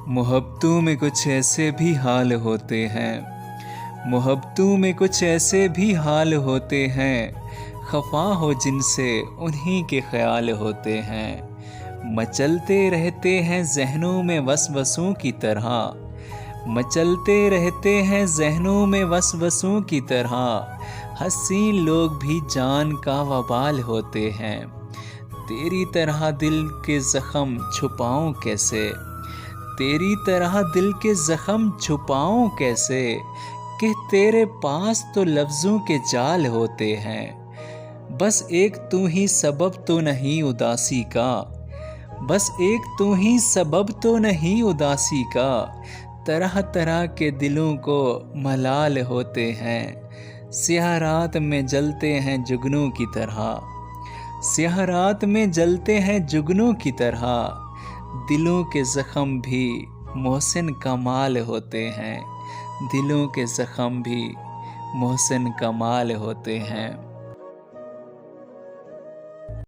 मोहब्बतों में कुछ ऐसे भी हाल होते हैं, मोहब्बतों में कुछ ऐसे भी हाल होते हैं, खफा हो जिनसे उन्हीं के ख्याल होते हैं। मचलते रहते हैं ज़हनों में वसवसों की तरह, मचलते रहते हैं ज़हनों में वसवसों की तरह। हसीन लोग भी जान का वबाल होते हैं, तेरी तरह दिल के ज़ख्म छुपाऊं कैसे, तेरी तरह दिल के ज़ख्म छुपाऊं कैसे, कि तेरे पास तो लफ्ज़ों के जाल होते हैं। बस एक तू ही सबब तो नहीं उदासी का, बस एक तू ही सबब तो नहीं उदासी का। तरह तरह के दिलों को मलाल होते हैं, स्याह रात में जलते हैं जुगनू की तरह, स्याह रात में जलते हैं जुगनू की तरह। दिलों के ज़ख्म भी मोहसिन कमाल होते हैं, दिलों के ज़ख्म भी मोहसिन कमाल होते हैं।